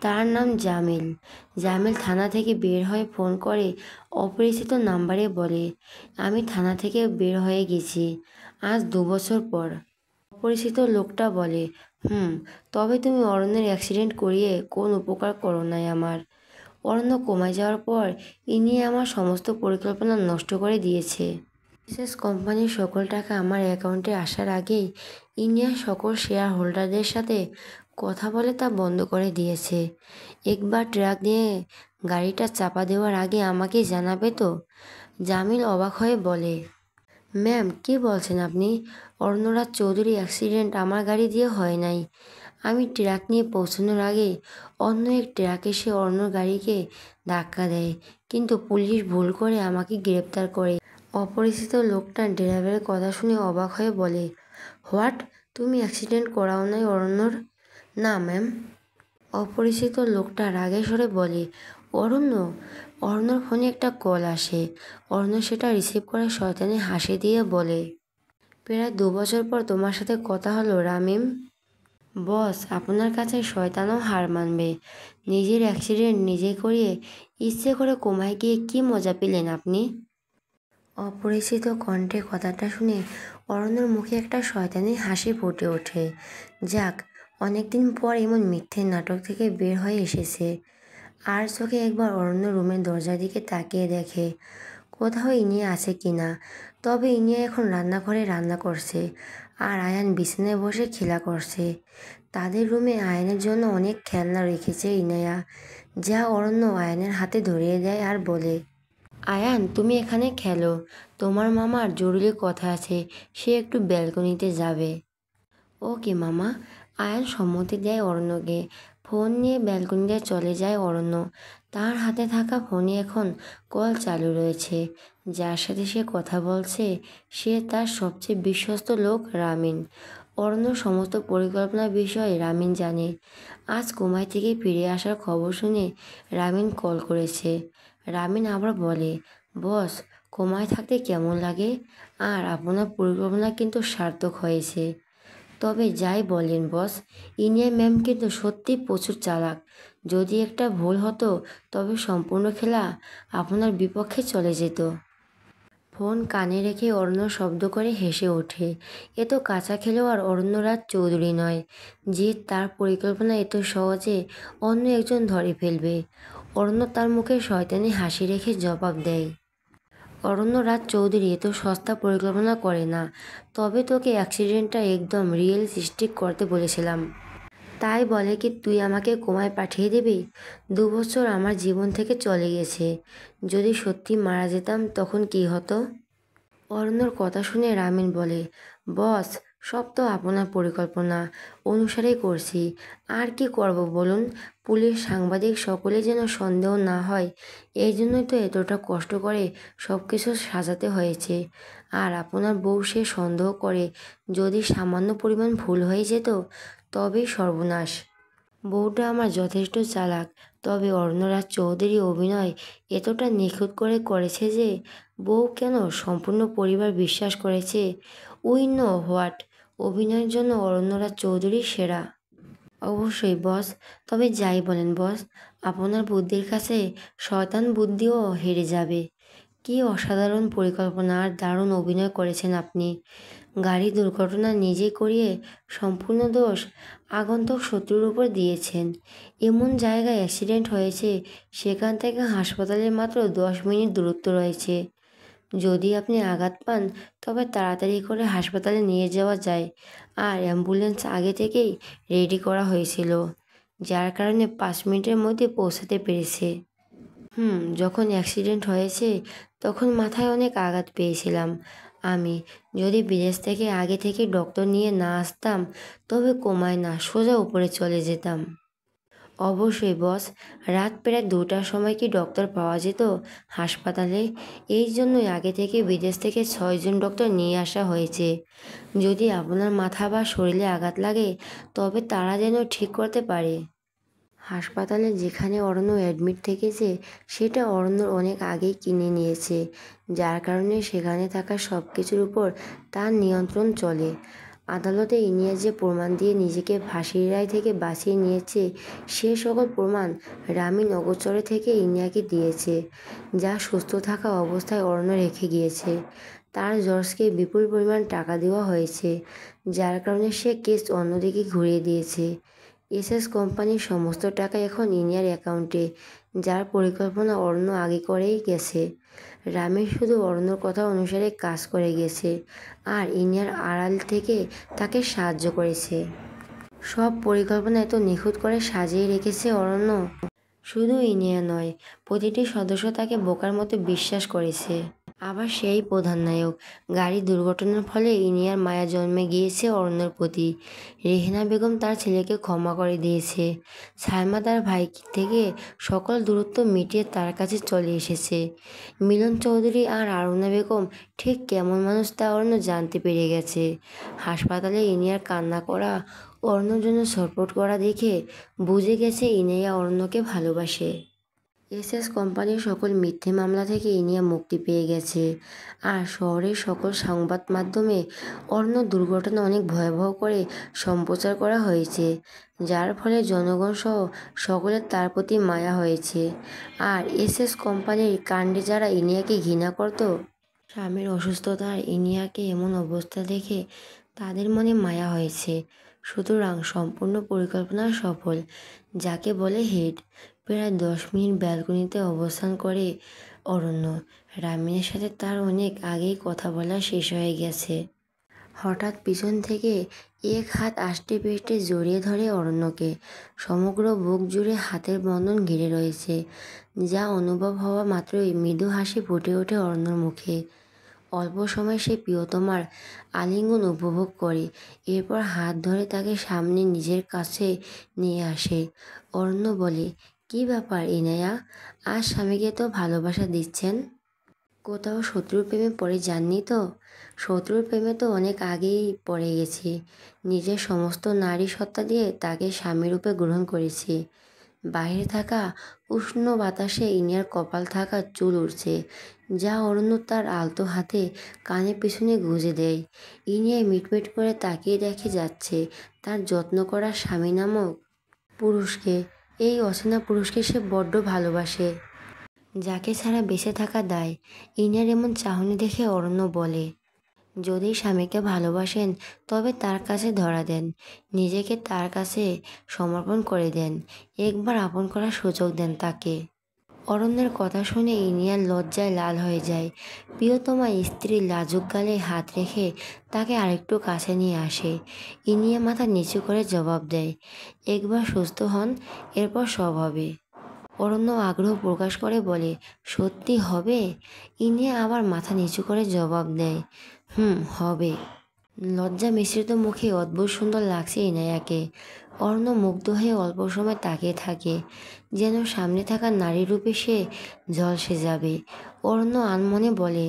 তার নাম জামিল। জামিল থানা থেকে বের হয়ে ফোন করে অপরিচিত নাম্বারে বলে, আমি থানা থেকে বের হয়ে গেছি আজ 2 বছর পর। অপরিচিত লোকটা বলে, তবে তুমি অরণ্যের অ্যাক্সিডেন্ট করিয়ে কোন উপকার করো নাই আমার। অরণ্য কমে যাওয়ার পর ইনি আমার সমস্ত পরিকল্পনা নষ্ট করে দিয়েছে। বিশেষ কোম্পানির সকল টাকা আমার অ্যাকাউন্টে আসার আগেই ইন্ডিয়ার সকল শেয়ার হোল্ডারদের সাথে কথা বলে তা বন্ধ করে দিয়েছে। একবার ট্রাক নিয়ে গাড়িটা চাপা দেওয়ার আগে আমাকে জানাবে তো? জামিল অবাক হয়ে বলে, ম্যাম কী বলছেন আপনি? অরণ্যরাজ চৌধুরী অ্যাক্সিডেন্ট আমার গাড়ি দিয়ে হয় নাই। আমি ট্রাক নিয়ে পৌঁছানোর আগে অন্য এক ট্রাক এসে অরণ্যর গাড়িকে ধাক্কা দেয়, কিন্তু পুলিশ ভুল করে আমাকে গ্রেপ্তার করে। অপরিচিত লোকটা ড্রাইভারের কথা শুনে অবাক হয়ে বলে, হোয়াট, তুমি অ্যাক্সিডেন্ট করাও নাই অরণ্যর? না ম্যাম। অপরিচিত লোকটা রাগে স্বরে বলে, অরণ্য? অরণ্যর ফোনে একটা কল আসে। অরণ্য সেটা রিসিভ করে শয়তানি হাসি দিয়ে বলে, প্রায় 2 বছর পর তোমার সাথে কথা হলো রামিম। বস, আপনার কাছে শয়তানও হার মানবে। নিজের অ্যাক্সিডেন্ট নিজে করিয়ে ইচ্ছে করে কোমায় গিয়ে কী মজা পেলেন আপনি? অপরিচিত কণ্ঠে কথাটা শুনে অরণ্যর মুখে একটা শয়তানি হাসি ফুটে ওঠে। যাক, অনেকদিন পর এমন মিথ্যে নাটক থেকে বের হয়ে এসেছে। আর চোখে একবার অরণ্য রুমের দরজার দিকে তাকিয়ে দেখে কোথাও ইনিয়ে আছে কিনা। তবে ইনিয়া এখন রান্নাঘরে রান্না করছে, আর আয়ান বিছানায় বসে খেলা করছে। তাদের রুমে আয়ানের জন্য অনেক খেলনা রেখেছে ইনায়া, যা অরণ্য আয়ানের হাতে ধরিয়ে দেয় আর বলে, আয়ান তুমি এখানে খেলো, তোমার মামার জরুরি কথা আছে, সে একটু ব্যালকনিতে যাবে। ওকে মামা। আয়ান সম্মতি দেয় অরণ্যকে। ফোন নিয়ে ব্যালকনিতে চলে যায় অরণ্য। তার হাতে থাকা ফোনে এখন কল চালু রয়েছে। যার সাথে সে কথা বলছে সে তার সবচেয়ে বিশ্বস্ত লোক রামিন। অরণ্যর সমস্ত পরিকল্পনার বিষয়ে রামিন জানে। আজ কোমাই থেকে ফিরে আসার খবর শুনে রামিন কল করেছে। রামিন আবার বলে, বস, কোমায় থাকতে কেমন লাগে? আর আপনার পরিকল্পনা কিন্তু সার্থক হয়েছে। তবে যাই বলেন বস, ইনিয়া ম্যাম কিন্তু সত্যি প্রচুর চালাক। যদি একটা ভুল হতো তবে সম্পূর্ণ খেলা আপনার বিপক্ষে চলে যেত। ফোন কানে রেখে অরণ্য শব্দ করে হেসে ওঠে। এ তো কাঁচা খেলোয়াড় অরণ্যরাজ চৌধুরী নয়, যে তার পরিকল্পনা এত সহজে অন্য একজন ধরে ফেলবে। অরণ্য তার মুখে শয়তানি হাসি রেখে জবাব দেয়, অরণ্যরাজ চৌধুরী এত সস্তা পরিকল্পনা করে না। তবে তোকে অ্যাক্সিডেন্টটা একদম রিয়েলিস্টিক করতে বলেছিলাম। তাই বলে কি তুই আমাকে কোমায় পাঠিয়ে দিবি? 2 বছর আমার জীবন থেকে চলে গেছে। যদি সত্যি মারা যেতাম তখন কি হতো? অরণ্যর কথা শুনে রামিন বলে, বস, সব তো আপনার পরিকল্পনা অনুসারেই করছি। আর কি করব বলুন? পুলিশ, সাংবাদিক সকলে যেন সন্দেহ না হয়, এই জন্যই তো এতটা কষ্ট করে সব কিছু সাজাতে হয়েছে। আর আপনার বউ সে সন্দেহ করে যদি সামান্য পরিমাণ ভুল হয়ে যেত তবেই সর্বনাশ। বউটা আমার যথেষ্ট চালাক। তবে অরণ্যরাজ চৌধুরী অভিনয় এতটা নিখুঁত করে করেছে যে বউ কেন সম্পূর্ণ পরিবার বিশ্বাস করেছে। উই নো হোয়াট, অভিনয়ের জন্য অরণ্যরাজ চৌধুরী সেরা। অবশ্যই বস। তবে যাই বলেন বস, আপনার বুদ্ধির কাছে শয়তান বুদ্ধিও হেরে যাবে। কি অসাধারণ পরিকল্পনা আর দারুণ অভিনয় করেছেন আপনি। গাড়ি দুর্ঘটনা নিজে করিয়ে সম্পূর্ণ দোষ আগন্তুক শত্রুর উপর দিয়েছেন। এমন জায়গায় অ্যাক্সিডেন্ট হয়েছে সেখান থেকে হাসপাতালে মাত্র 10 মিনিট দূরত্ব রয়েছে। যদি আপনি আঘাত পান তবে তাড়াতাড়ি করে হাসপাতালে নিয়ে যাওয়া যায়, আর অ্যাম্বুলেন্স আগে থেকেই রেডি করা হয়েছিল, যার কারণে 5 মিনিটের মধ্যে পৌঁছাতে পেরেছে। যখন অ্যাক্সিডেন্ট হয়েছে তখন মাথায় অনেক আঘাত পেয়েছিলাম আমি। যদি বিদেশ থেকে আগে থেকে ডক্টর নিয়ে না আসতাম তবে কোমায় না সোজা উপরে চলে যেতাম। অবশ্যই বস। রাত প্রায় 2টার সময় কি ডক্টর পাওয়া যেত হাসপাতালে? এই জন্যই আগে থেকে বিদেশ থেকে 6জন ডক্টর নিয়ে আসা হয়েছে। যদি আপনার মাথা বা শরীরে আঘাত লাগে তবে তারা যেন ঠিক করতে পারে। হাসপাতালে যেখানে অরণ্য অ্যাডমিট থেকেছে সেটা অরণ্যর অনেক আগেই কিনে নিয়েছে, যার কারণে সেখানে থাকা সব কিছুর উপর তার নিয়ন্ত্রণ চলে। আদালতে ইনিয়া যে প্রমাণ দিয়ে নিজেকে ফাঁসির রায় থেকে বাঁচিয়ে নিয়েছে সে সকল প্রমাণ রামিন অগোচরে থেকে ইনিয়াকে দিয়েছে, যা সুস্থ থাকা অবস্থায় অরণ্য রেখে গিয়েছে। তার জর্জকে বিপুল পরিমাণ টাকা দেওয়া হয়েছে, যার কারণে সে কেস অন্যদিকে ঘুরিয়ে দিয়েছে। এসএস কোম্পানির সমস্ত টাকা এখন ইনিয়ার অ্যাকাউন্টে, যার পরিকল্পনা অরণ্য আগে করেই গেছে। রামেশ শুধু অরণ্যর কথা অনুসারে কাজ করে গেছে আর ইনিয়ার আড়াল থেকে তাকে সাহায্য করেছে। সব পরিকল্পনা এত নিখুঁত করে সাজিয়ে রেখেছে অরণ্য। শুধু ইনিয়া নয়, প্রতিটি সদস্য তাকে বোকার মতো বিশ্বাস করেছে। আবার সেই প্রধান নায়ক। গাড়ি দুর্ঘটনার ফলে ইনিয়ার মায়া জন্মে গিয়েছে অরণ্যর প্রতি। রেহেনা বেগম তার ছেলেকে ক্ষমা করে দিয়েছে। সাইমা তার ভাই থেকে সকল দূরত্ব মিটিয়ে তার কাছে চলে এসেছে। মিলন চৌধুরী আর আরুনা বেগম ঠিক কেমন মানুষ তা অরণ্য জানতে পেরে গেছে। হাসপাতালে ইনিয়ার কান্না করা, অরণ্যর জন্য ছটফট করা দেখে বুঝে গেছে ইনিয়া অরণ্যকে ভালোবাসে। এসএস কোম্পানির সকল মিথ্যে মামলা থেকে ইনিয়া মুক্তি পেয়ে গেছে আর শহরের সকল সংবাদ মাধ্যমে অরণ্য দুর্ঘটনা অনেক ভয়াবহ করে সম্প্রচার করা হয়েছে, যার ফলে জনগণ সহ সকলের তার প্রতি মায়া হয়েছে। আর এসএস কোম্পানির কাণ্ডে যারা ইনিয়াকে ঘৃণা করত, স্বামীর অসুস্থতা আর ইনিয়াকে এমন অবস্থা দেখে তাদের মনে মায়া হয়েছে। সুতরাং সম্পূর্ণ পরিকল্পনা সফল, যাকে বলে হিট। প্রায় 10 মিনিট ব্যালকনিতে অবস্থান করে অরণ্য। রামিনের সাথে তার অনেক আগেই কথা বলা শেষ হয়ে গেছে। হঠাৎ পিছন থেকে এক হাত আষ্টে পৃষ্ঠে জড়িয়ে ধরে অরণ্যকে। সমগ্র বুক জুড়ে হাতের বন্ধন ঘিরে রয়েছে, যা অনুভব হওয়া মাত্রই মৃদু হাসি ফুটে ওঠে অরণ্যর মুখে। অল্প সময় সে প্রিয়তমার আলিঙ্গন উপভোগ করে, এরপর হাত ধরে তাকে সামনে নিজের কাছে নিয়ে আসে। অরণ্য বলে, কী ব্যাপার ইনায়া, আজ স্বামীকে তো ভালোবাসা দিচ্ছেন? কোথাও শত্রুর প্রেমে পড়ে যাননি তো? শত্রুর প্রেমে তো অনেক আগেই পড়ে গেছি। নিজের সমস্ত নারী সত্তা দিয়ে তাকে স্বামীরূপে গ্রহণ করেছি। বাহিরে থাকা উষ্ণ বাতাসে ইনিয়ার কপাল থাকা চুল উঠছে, যা অরণ্য তার আলতো হাতে কানের পিছনে গুঁজে দেয়। ইনিয়া মিটমিট করে তাকিয়ে দেখে যাচ্ছে তার যত্ন করা স্বামী নামক পুরুষকে। এই অচেনা পুরুষকে সে বড্ড ভালোবাসে, যাকে ছাড়া বেঁচে থাকা দায়। ইনিয়ার এমন চাহনি দেখে অরণ্য বলে, যদি স্বামীকে ভালোবাসেন তবে তার কাছে ধরা দেন, নিজেকে তার কাছে সমর্পণ করে দেন, একবার আপন করার সুযোগ দেন তাকে। অরণ্যের কথা শুনে ইনিয়ার লজ্জায় লাল হয়ে যায়। প্রিয়তমা স্ত্রীর লাজুক গালে হাত রেখে তাকে আরেকটু কাছে নিয়ে আসে। ইনিয়া মাথা নিচু করে জবাব দেয়, একবার সুস্থ হন, এরপর সব হবে। অরণ্য আগ্রহ প্রকাশ করে বলে, সত্যি হবে? ইনিয়া আবার মাথা নিচু করে জবাব দেয়, হবে। লজ্জা মিশ্রিত মুখে অদ্ভুত সুন্দর লাগছে ইনায়াকে। অরণ্য মুগ্ধ হয়ে অল্প সময় তাকিয়ে থাকে, যেন সামনে থাকা নারী রূপে সে ঝলসে যাবে। অরণ্য আনমনে বলে,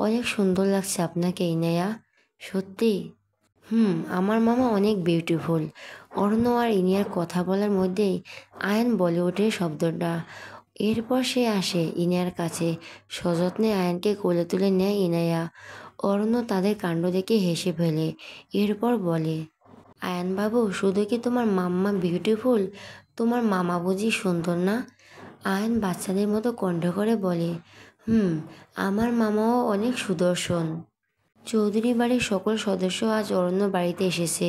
অনেক সুন্দর লাগছে আপনাকে ইনায়া। সত্যি? আমার মামা অনেক বিউটিফুল। অরণ্য আর ইনিয়ার কথা বলার মধ্যেই আয়ান বলে ওঠে শব্দটা। এরপর সে আসে ইনিয়ার কাছে, সযত্নে আয়ানকে কোলে তুলে নেয় ইনায়া। অরণ্য তাদের কাণ্ড দেখে হেসে ফেলে, এরপর বলে, আয়ান বাবু, শুধু কি তোমার মাম্মা বিউটিফুল, তোমার মামা বুঝি সুন্দর না? আয়ান বাচ্চাদের মতো কণ্ঠ করে বলে, আমার মামাও অনেক সুদর্শন। চৌধুরী বাড়ির সকল সদস্য আজ অরণ্য বাড়িতে এসেছে।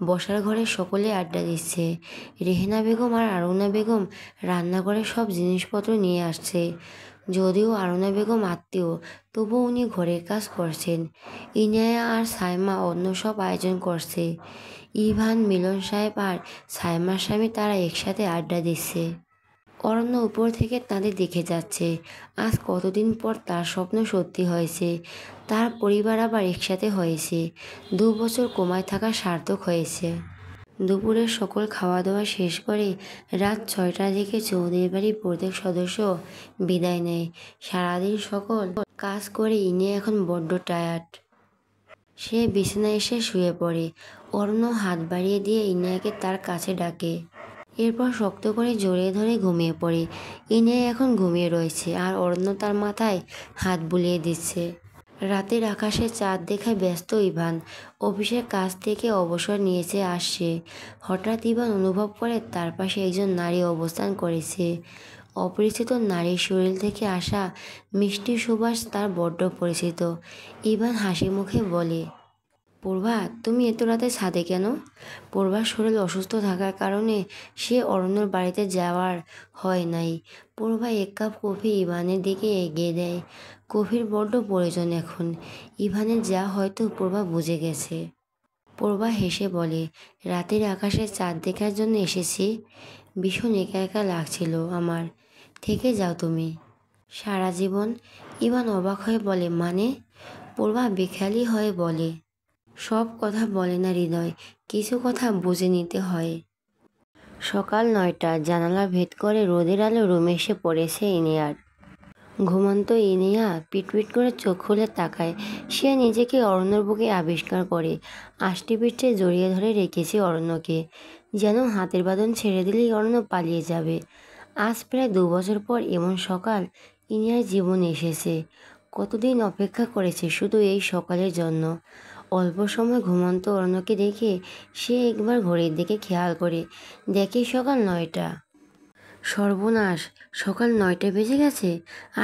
বসার ঘরে সকলে আড্ডা দিচ্ছে। রেহেনা বেগম আর আরুনা বেগম রান্নাঘরে সব জিনিসপত্র নিয়ে আসছে। যদিও আরুনা বেগম আত্মীয়, তবুও উনি ঘরের কাজ করছেন। ইনায়া আর সাইমা অন্য সব আয়োজন করছে। ইভান, মিলন সাহেব আর সাইমার স্বামী তারা একসাথে আড্ডা দিচ্ছে। অরণ্য উপর থেকে তাদের দেখে যাচ্ছে। আজ কতদিন পর তার স্বপ্ন সত্যি হয়েছে। তার পরিবার আবার একসাথে হয়েছে। 2 বছর কোমায় থাকা সার্থক হয়েছে। দুপুরের সকল খাওয়া দাওয়া শেষ করে রাত 6টার দিকে চৌধুরী বাড়ির প্রত্যেক সদস্য বিদায় নেয়। সারাদিন সকল কাজ করে ইনি এখন বড্ড টায়ার্ড। সে বিছানায় এসে শুয়ে পড়ে। অরণ্য হাত বাড়িয়ে দিয়ে ইনিয়াকে তার কাছে ডাকে। এরপর শক্ত করে জড়িয়ে ধরে ঘুমিয়ে পড়ে। ইনিয়া এখন ঘুমিয়ে রয়েছে আর অরণ্য তার মাথায় হাত বুলিয়ে দিচ্ছে। রাতের আকাশে চাঁদ দেখায় ব্যস্ত ইভান। অফিসের কাজ থেকে অবসর নিয়েছে আসছে। হঠাৎ ইভান অনুভব করে তার পাশে একজন নারী অবস্থান করেছে। অপরিচিত নারীর শরীর থেকে আসা মিষ্টি সুবাস তার বড্ড পরিচিত। ইভান হাসি মুখে বলে, পূর্বা, তুমি এত রাতে ছাদে কেন? পূর্বার শরীর অসুস্থ থাকার কারণে সে অরণ্যর বাড়িতে যাওয়ার হয় নাই। পূর্বা 1 কাপ কফি ইভানের দিকে এগিয়ে দেয়। কফির বড্ড প্রয়োজন এখন। ইভানের যা হয়তো পূর্বা বুঝে গেছে। পূর্বা হেসে বলে, রাতের আকাশে চাঁদ দেখার জন্য এসেছি। ভীষণ একা একা লাগছিল আমার। থেকে যাও তুমি। সারা জীবন? ইভান অবাক হয়ে বলে, মানে? পূর্বা বেখেয়ালি হয়ে বলে, সব কথা বলে না হৃদয়, কিছু কথা বুঝে নিতে হয়। সকাল 9টা, জানালা ভেদ করে রোদের আলো রুমে এসে পড়েছে ইনিয়ার। ঘুমন্ত ইনিয়া পিটপিট করে চোখ খুলে তাকায়। সে নিজেকে অরণ্যর বুকে আবিষ্কার করে। আষ্টে পিঠে জড়িয়ে ধরে রেখেছে অরণ্যকে, যেন হাতের বাঁধন ছেড়ে দিলেই অরণ্য পালিয়ে যাবে। আজ প্রায় 2 বছর পর এমন সকাল ইনিয়ার জীবনে এসেছে। কতদিন অপেক্ষা করেছে শুধু এই সকালের জন্য। অল্প সময় ঘুমন্ত অরণ্যকে দেখে সে একবার ঘড়ির দিকে খেয়াল করে, দেখে সকাল 9টা। সর্বনাশ, সকাল 9টা বেজে গেছে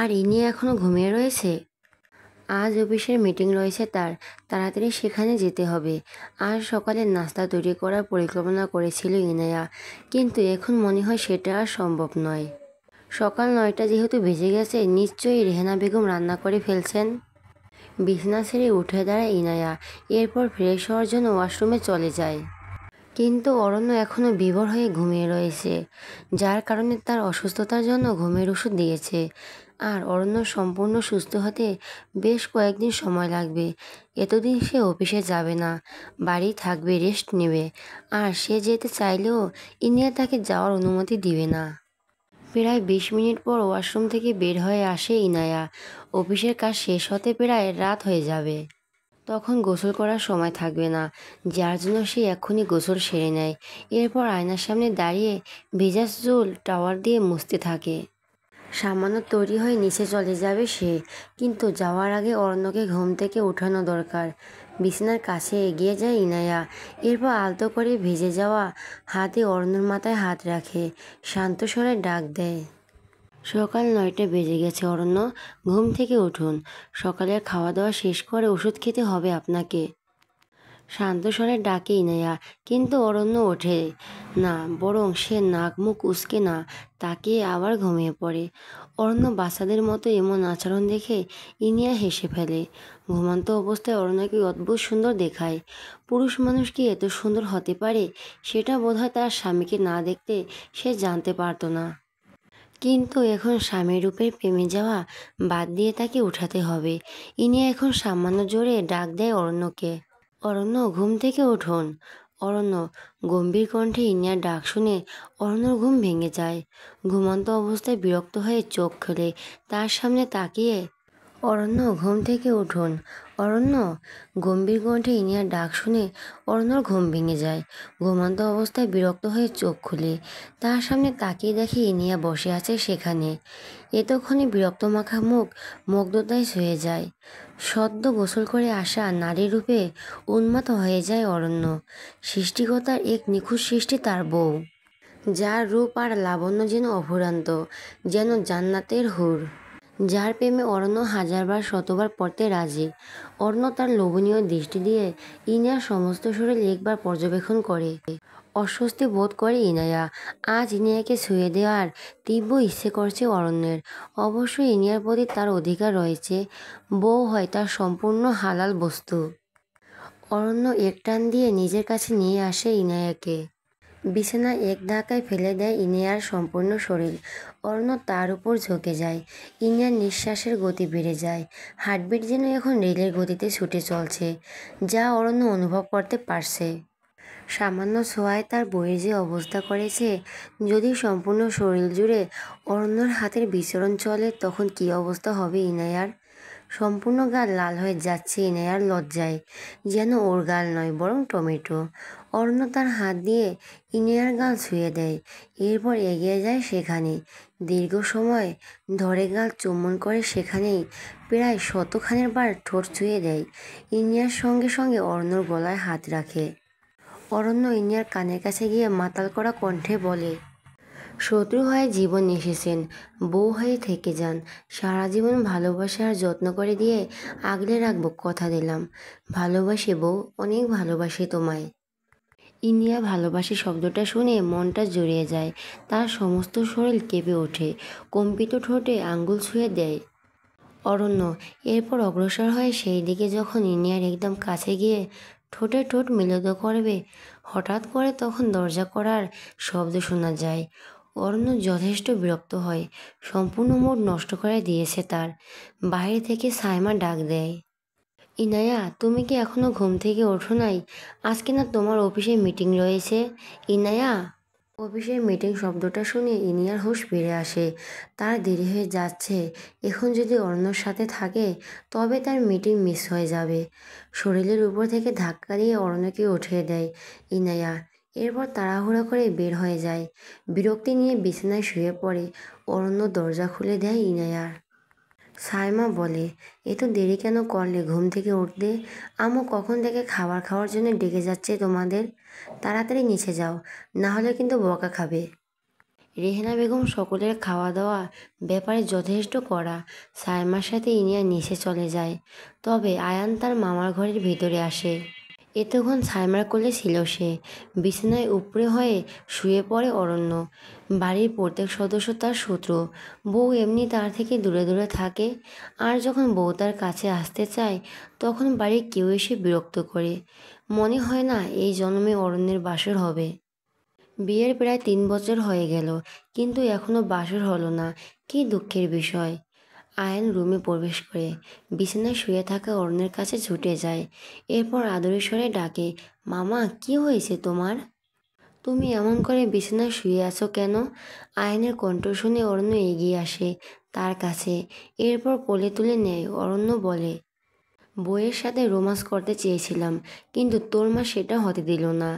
আর ইনি এখনও ঘুমিয়ে রয়েছে। আজ অফিসের মিটিং রয়েছে তার, তাড়াতাড়ি সেখানে যেতে হবে। আজ সকালে নাস্তা তৈরি করার পরিকল্পনা করেছিল ইনায়া, কিন্তু এখন মনে হয় সেটা আর সম্ভব নয়। সকাল 9টা যেহেতু বেজে গেছে, নিশ্চয়ই রেহানা বেগম রান্না করে ফেলছেন। বিছানা ছেড়ে উঠে দাঁড়ায় ইনায়া। এরপর ফ্রেশ হওয়ার জন্য ওয়াশরুমে চলে যায়। কিন্তু অরণ্য এখনও বিভোর হয়ে ঘুমিয়ে রয়েছে, যার কারণে তার অসুস্থতার জন্য ঘুমের ওষুধ দিয়েছে। আর অরণ্য সম্পূর্ণ সুস্থ হতে বেশ কয়েকদিন সময় লাগবে। এতদিন সে অফিসে যাবে না, বাড়ি থাকবে, রেস্ট নেবে। আর সে যেতে চাইলেও ইনিয়া তাকে যাওয়ার অনুমতি দিবে না। প্রায় 20 মিনিট পর ওয়াশরুম থেকে বের হয়ে আসে ইনায়া। অফিসের কাজ শেষ হতে প্রায় রাত হয়ে যাবে। তখন গোসল করার সময় থাকবে না, যার জন্য সে এক্ষুনি গোসল সেরে নেয়। এরপর আয়নার সামনে দাঁড়িয়ে ভেজা চুল টাওয়ার দিয়ে মুছতে থাকে। সামান্য তৈরি হয়ে নিচে চলে যাবে সে, কিন্তু যাওয়ার আগে অরণ্যকে ঘুম থেকে উঠানো দরকার। বিছানার কাছে এগিয়ে যায় ইনায়া। এরপর আলতো করে ভেজে যাওয়া হাতে অরণ্যর মাথায় হাত রাখে, শান্ত স্বরে ডাক দেয়, সকাল 9টা বেজে গেছে অরণ্য, ঘুম থেকে উঠুন। সকালের খাওয়া দাওয়া শেষ করে ওষুধ খেতে হবে আপনাকে। শান্ত স্বরে ডাকে ইনায়া, কিন্তু অরণ্য ওঠে না, বরং সে নাক মুখ উসকে না তাকিয়ে আবার ঘুমিয়ে পড়ে। অরণ্য বাচ্চাদের মতো এমন আচরণ দেখে ইনিয়া হেসে ফেলে। ঘুমন্ত অবস্থায় অরণ্যকে অদ্ভুত সুন্দর দেখায়। পুরুষ মানুষ কি এত সুন্দর হতে পারে, সেটা বোধহয় তার স্বামীকে না দেখতে সে জানতে পারতো না। কিন্তু এখন স্বামীর রূপের প্রেমে যাওয়া বাদ দিয়ে তাকে উঠাতে হবে। ইনিয়া এখন সামান্য জোরে ডাক দেয় অরণ্যকে, অরণ্য, ঘুম থেকে উঠুন। অরণ্য। গম্ভীর কণ্ঠে ইনিয়ার ডাক শুনে অরণ্যর ঘুম ভেঙে যায়। ঘুমন্ত অবস্থায় বিরক্ত হয়ে চোখ খুলে তার সামনে তাকিয়ে, অরণ্য, ঘুম থেকে উঠুন। অরণ্য। গম্ভীর কণ্ঠে ইনিয়ার ডাক শুনে অরণ্যর ঘুম ভেঙে যায়। ঘুমন্ত অবস্থায় বিরক্ত হয়ে চোখ খুলে তার সামনে তাকিয়ে দেখে ইনিয়া বসে আছে সেখানে। এতক্ষণে বিরক্ত মাখা মুখ মুগ্ধতায় ছুঁয়ে যায়। সদ্য গোসল করে আসা নারী রূপে উন্মাদ হয়ে যায় অরণ্য। সৃষ্টিকর্তার এক নিখুঁত সৃষ্টি তার বউ, যার রূপ আর লাবণ্য যেন অফুরন্ত, যেন জান্নাতের হুর, যার প্রেমে অরণ্য হাজারবার শতবার পড়তে রাজি। অরণ্য তার লোভনীয় দৃষ্টি দিয়ে ইনায়ার সমস্ত শরীর একবার পর্যবেক্ষণ করে। অস্বস্তি বোধ করে ইনায়া। আজ ইনিয়াকে ছুঁয়ে দেওয়ার তীব্র ইচ্ছে করছে অরণ্যের। অবশ্যই ইনিয়ার প্রতি তার অধিকার রয়েছে, বউ হয় তার সম্পূর্ণ হালাল বস্তু। অরণ্য এক টান দিয়ে নিজের কাছে নিয়ে আসে ইনায়াকে। বিছানা এক ধাক্কায় ফেলে দেয় ইনিয়ার সম্পূর্ণ শরীর। অরণ্য তার উপর ঝুঁকে যায়। ইনিয়ার নিঃশ্বাসের গতি বেড়ে যায়। হার্টবিট যেন এখন রেলের গতিতে ছুটে চলছে, যা অরণ্য অনুভব করতে পারছে। সামান্য ছোঁয়ায় তার বইয়ের যে অবস্থা করেছে, যদি সম্পূর্ণ শরীর জুড়ে অরণ্যর হাতের বিচরণ চলে তখন কী অবস্থা হবে ইনায়ার। সম্পূর্ণ গাল লাল হয়ে যাচ্ছে ইনায়ার লজ্জায়, যেন ওর গাল নয় বরং টমেটো। অরণ্য তার হাত দিয়ে ইনায়ার গাল ছুঁয়ে দেয়, এরপর এগিয়ে যায় সেখানে। দীর্ঘ সময় ধরে গাল চুম্বন করে সেখানেই প্রায় শতখানেক বার ঠোঁট ছুঁয়ে দেয়। ইনিয়ার সঙ্গে সঙ্গে অরণ্যর গলায় হাত রাখে। অরণ্য ইনিয়ার কানের কাছে গিয়ে মাতাল করা কণ্ঠে বলে, শত্রু হয়ে জীবন এসেছেন, বউ হয়ে থেকে যান। সারা জীবন ভালোবাসা আর যত্ন করে দিয়ে আগলে রাখবো, কথা দিলাম। ভালোবাসি বউ, অনেক ভালোবাসি তোমায়। ইনিয়া ভালোবাসি শব্দটা শুনে মনটা জড়িয়ে যায়। তার সমস্ত শরীর কেঁপে ওঠে, কম্পিত ঠোঁটে আঙ্গুল ছুঁয়ে দেয় অরণ্য। এরপর অগ্রসর হয়ে সেই দিকে যখন ইনিয়ার একদম কাছে গিয়ে ঠোঁটে ঠোঁট মিলিত করবে, হঠাৎ করে তখন দরজা করার শব্দ শোনা যায়। অরণ্য যথেষ্ট বিরক্ত হয়, সম্পূর্ণ মুড নষ্ট করে দিয়েছে তার। বাইরে থেকে সাইমা ডাক দেয়, ইনায়া তুমি কি এখনো ঘুম থেকে ওঠো নাই? আজকে না তোমার অফিসে মিটিং রয়েছে? ইনায়া। অফিসের মিটিং শব্দটা শুনে ইনিয়ার হুঁশ ফিরে আসে। তার দেরি হয়ে যাচ্ছে, এখন যদি অরণ্যর সাথে থাকে তবে তার মিটিং মিস হয়ে যাবে। শরীরের উপর থেকে ধাক্কা দিয়ে অরণ্যকে উঠিয়ে দেয় ইনায়া। এরপর তাড়াহুড়ো করে বের হয়ে যায়। বিরক্তি নিয়ে বিছানায় শুয়ে পড়ে। অরণ্য দরজা খুলে দেয় ইনায়ার। সাইমা বলে, এত দেরি কেন করলে ঘুম থেকে উঠতে? আম্মু কখন থেকে খাবার খাওয়ার জন্য ডেকে যাচ্ছে তোমাদের। তাড়াতাড়ি নিচে যাও, না হলে কিন্তু বকা খাবে। রেহেনা বেগম সকলের খাওয়া দাওয়া ব্যাপারে যথেষ্ট কড়া। সাইমার সাথে ইনিয়া নিচে চলে যায়, তবে আয়ান তার মামার ঘরের ভিতরে আসে। এতক্ষণ সাইমার কোলে ছিল সে। বিছানায় উপরে হয়ে শুয়ে পড়ে অরণ্য। বাড়ির প্রত্যেক সদস্য তার শত্রু। বউ এমনি তার থেকে দূরে দূরে থাকে, আর যখন বউ তার কাছে আসতে চায় তখন বাড়ির কেউ এসে বিরক্ত করে। মনে হয় না এই জন্মে অরণ্যের বাসর হবে। বিয়ের প্রায় 3 বছর হয়ে গেল, কিন্তু এখনো বাসর হলো না। কী দুঃখের বিষয়। আয়ান রুমে প্রবেশ করে বিছানায় শুয়ে থাকা অরণ্যের কাছে ছুটে যায়। এরপর আদরের স্বরে ডাকে, মামা কি হয়েছে তোমার? তুমি এমন করে বিছানায় শুয়ে আছো কেন? আয়ানের কণ্ঠ শুনে অরণ্য এগিয়ে আসে তার কাছে, এরপর কোলে তুলে নেয়। অরণ্য বলে, বউয়ের সাথে রোমান্স করতে চেয়েছিলাম, কিন্তু তোর মা সেটা হতে দিল না।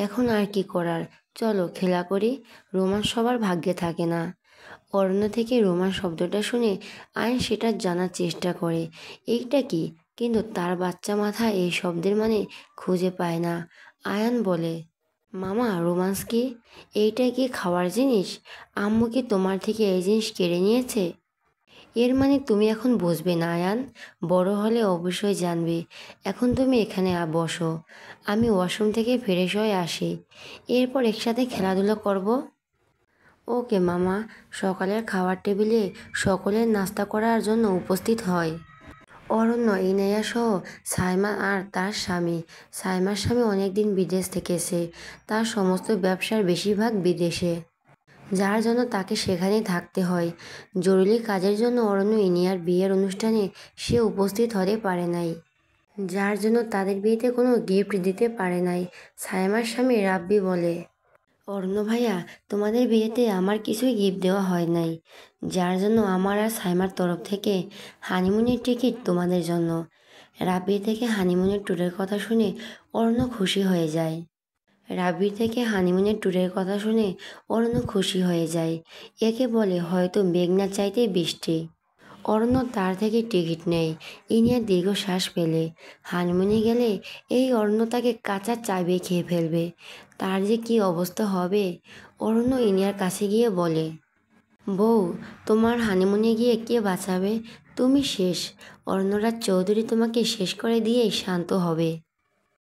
এখন আর কি করার, চলো খেলা করি। রোমান্স সবার ভাগ্যে থাকে না। অরণ্য থেকে রোমান্স শব্দটা শুনে আয়ন সেটা জানার চেষ্টা করে, এইটা কি, কিন্তু তার বাচ্চা মাথা এই শব্দের মানে খুঁজে পায় না। আয়ান বলে, মামা রোমান্স কি? এইটা কি খাওয়ার জিনিস? আম্মু কি তোমার থেকে এই জিনিস কেড়ে নিয়েছে? এর মানে তুমি এখন বুঝবে না আয়ান, বড় হলে অবশ্যই জানবে। এখন তুমি এখানে বসো, আমি ওয়াশরুম থেকে ফ্রেশ হয়ে আসি, এরপর একসাথে খেলাধুলা করব। ওকে মামা। সকালের খাওয়ার টেবিলে সকলের নাস্তা করার জন্য উপস্থিত হয় অরণ্য, ইনায়া সহ সাইমা আর তার স্বামী। সাইমার স্বামী অনেকদিন বিদেশ থেকেছে, তার সমস্ত ব্যবসার বেশিরভাগ বিদেশে, যার জন্য তাকে সেখানেই থাকতে হয়। জরুরি কাজের জন্য অরণ্য ইনিয়ার বিয়ের অনুষ্ঠানে সে উপস্থিত হতে পারে নাই, যার জন্য তাদের বিয়েতে কোনো গিফট দিতে পারে নাই। সাইমার স্বামী রাব্বি বলে, অরণ্য ভাইয়া, তোমাদের বিয়েতে আমার কিছুই গিফট দেওয়া হয় নাই, যার জন্য আমার আর সাইমার তরফ থেকে হানিমুনের টিকিট তোমাদের জন্য। রাব্বির থেকে হানিমুনের ট্যুরের কথা শুনে অরণ্য খুশি হয়ে যায়। রাব্বির থেকে হানিমুনের ট্যুরের কথা শুনে অরণ্য খুশি হয়ে যায়। একে বলে হয়তো মেঘনার চাইতে বৃষ্টি। অরণ্য তার থেকে টিকিট নেয়। ইনিয়া দীর্ঘশ্বাস ফেলে। হানিমুনে গেলে এই অরণ্য তাকে কাঁচা চাবিয়ে খেয়ে ফেলবে। তার যে কী অবস্থা হবে। অরণ্য ইনিয়ার কাছে গিয়ে বলে, বউ, তোমার হানিমুনে গিয়ে কে বাঁচাবে? তুমি শেষ। অরণ্যরাজ চৌধুরী তোমাকে শেষ করে দিয়েই শান্ত হবে।